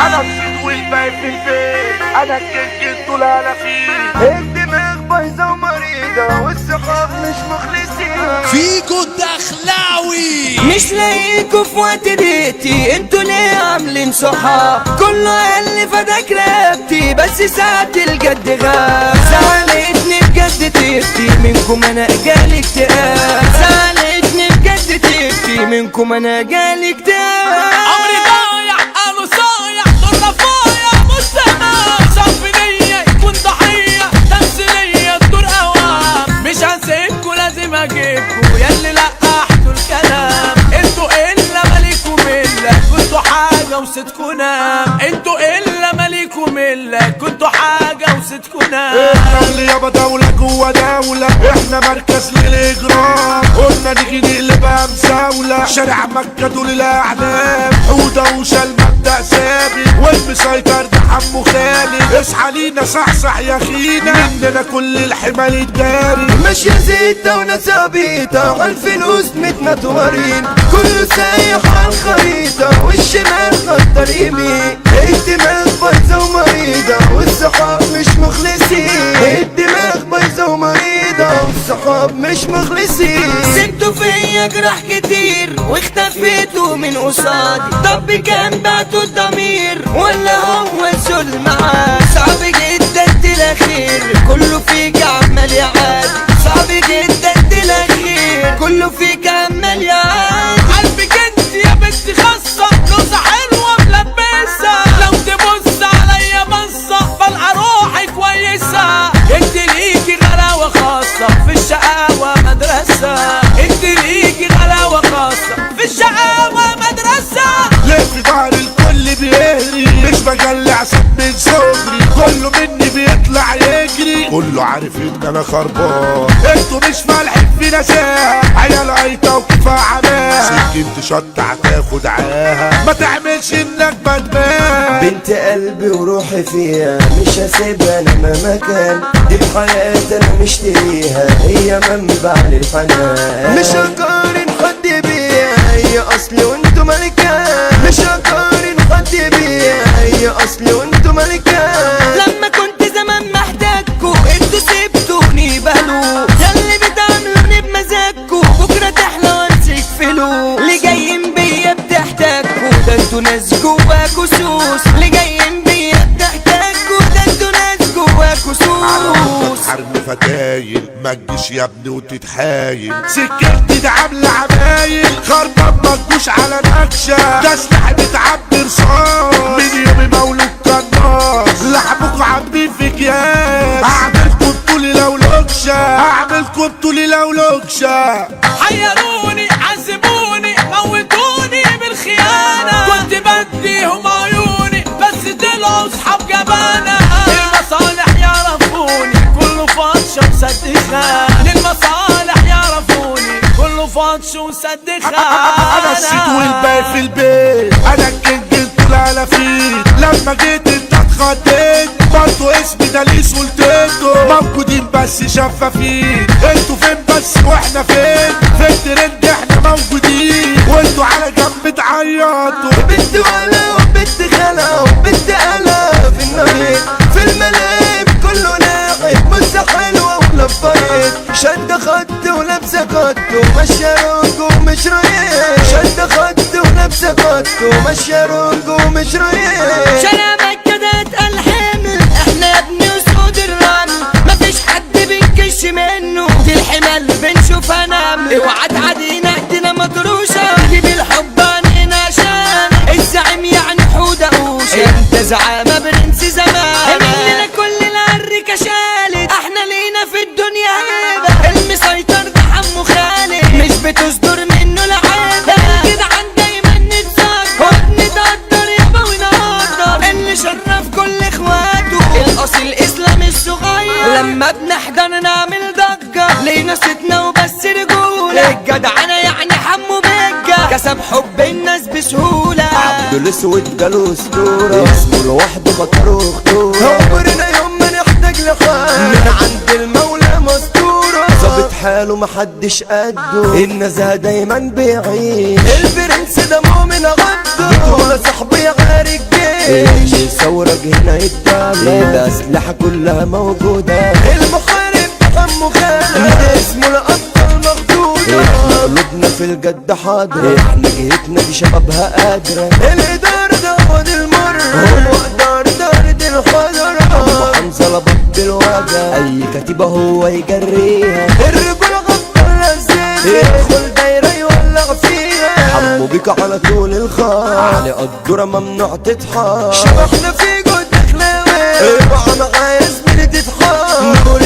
انا الصيد والباقي في البيت، انا الكيك طول انا فيه. الدماغ بايظه ومريضه والصحاب مش مخلصين. فيكو الدخلاوي مش لاقيكوا في وقت ديتي، انتوا ليه عاملين صحاب؟ كله قال لي فداك رقبتي، بس ساعة الجد غاب. زعلتني بجد تيبتي، منكم انا جالي اكتئاب. زعلتني بجد تيبتي، منكم انا جالي اكتئاب. عمري ضايع قالوا صايع دور رفايع مستمع. صف نية يكون ضحية تمثيلية دور اوام. مش هسيبكوا لازم اجيبكوا ياللي لقحتوا الكلام. انتوا الا مالكوا ملة كنتوا حاجة وستكوا نام. انتوا الا مالكوا ملة كنتوا حاجة وستكوا نام. احنا اللي يابا دولة جوا دولة، احنا مركز للاجرام. قلنا نيجي نقلبها مساولة، شارع مكة دول الاعلام. حودة وشال مبدأ ثابت، والمسيطر ده حمو خالد. اصحى لينا صحصح يا خينا، مننا كل الحمال الداري. ماشية زيتة وناس عبيطة، عالفلوس متنطورين. كله سايح عالخريطة، والشمال خطر يمين. الدماغ بايظة ومريضة، والصحاب مش مخلصين. الدماغ بايظة ومريضة، والصحاب مش مخلصين. سبتوا فيا جراح كتير، واختفيتوا من قصادي. طب كان بعتوا الضمير، ولا هو الظلم معاد؟ صعب جدا تلاخير، كله فيك عمال يعاد. صعب جدا تلاخير، كله فيك عمال يعاد. قلبك انت يا بنت خاصة، لوزة حلوة ملبسة. لو تبص عليا بصة بلقى روحي كويسة. انت ليكي غلاوة خاصة في الشقاوة مدرسة. انت ليكي غلاوة خاصة في الشقاوة مدرسة. ليه في ظهر الكل بيهري، مش بجلع سب من صغري. كله مني بيطلع يجري، كله عارف ان انا خربان. انتوا مش فالحين في نساها، عيال عيطة وكفاية عماها. سكنت شطع تاخد عاها، ما تعملش انك بدمان. بنت قلبي وروحي فيها، مش هسيبها انا مهما كان. دي بحياتي انا مشتريها، هي منبع للحنان. مش هقارن حد بيها، هي اصلي وانتو ملكان. مش هقارن حد بيها، هي اصلي وانتو ملكان. لما كنت زمان محتاجكوا، انتوا سبتوني بهلو. ياللي بتعملوني بمزاجكوا، بكرة تحلى وامسك فلوس. اللي جايين بيا بتحتاجكوا، ده انتوا ناس جواكوا سوس. اللي جايين بيا بتحتاجكوا، ده انتوا ناس جواكوا سوس. حرب فتايل ما تجيش يا ابني وتتحايل. سكتي دي عاملة عمايل، خربان ما تجوش على نكشة. ده سلاح بتعبي رصاص، من يومي مولود قناص. لحمكوا عاملين في اكياس، هعملكوا بطولي لو لوكشة. هعملكوا بطولي لو لوكشة. حيروني عذبوني موتوني بالخيانة. كنت بديهم عيوني بس طلعوا صحاب جبانة. المصالح يعرفوني كله فاطش وسد خان. المصالح يعرفوني كله فاطش وسد خان. انا الصيد والباقي في البيت، انا الكينج طول انا فيه. لما جيت انت اتخضيت، برضو اسمي ده ليه سلطته. موجودين بس شفافين، انتوا فين بس واحنا فين؟ في الترند احنا موجودين، وانتوا على جنب تعيطوا. بنت ولا وبنت خلا وبنت قلا في النهيد. في الملاعب كله لاعب، مزة حلوة ولفايت. شد خط ولابسة خط، وماشية رونج ومش رايق. شد خط ولابسة خط، وماشية رونج ومش رايق. شارع مكة ده اتقل حمل، احنا يا ابني اسود الرمل. مفيش حد بنكش منه، دي الحمل بنشوفها نمل. اوعى تعدينا ايدينا مطروشة، جيب الحب عنينا عشان الزعيم يعني حودة قوشة. انت زعامة برنس زمان، مننا كل العركة شالت. احنا لينا في الدنيا هيبة، المسيطر ده حمو خالد. مش بتصدر منه لعيبة، الجدعان دايما نتصدر وبنتقدر يابا ونقدر. اللي شرف كل اخواته، الاصيل اسلام الصغير. لما بنحضر نعمل ضجة، لينا ستنا وبس رجولة. الجدعنة يعني حمو بيجا، كسب حب الناس بسهولة. عبد الاسود جاله اسطورة، اسمه لوحده خطر وخطورة. عمرنا يوم ما نحتاج لحال، من عند المولى مستورة. ظابط حاله محدش قده، النزهة دايما بيعيش. البرنس ده مؤمن غده، بطولة صاحبي عارك جيش. اللي يصورك هنا يتابع، الأسلحة كلها موجودة، المحارب حمو خالد اسمه الأبطال مخدودة، احنا قلوبنا في الجد حاضرة، احنا جهتنا دي شبابها قادرة، الإدارة دعوة المر هو إدارة الحضرة، أبو حمزة لبط الوجع أي كتيبة هو يجريها، الرجولة غطى الأزاز يدخل دايرة يولع فيها، حمو بيك على طول الخط علي قدورة ممنوع تتحط، شبحنا في جود خلاوي اوعى معايا زميلي تتحط، نور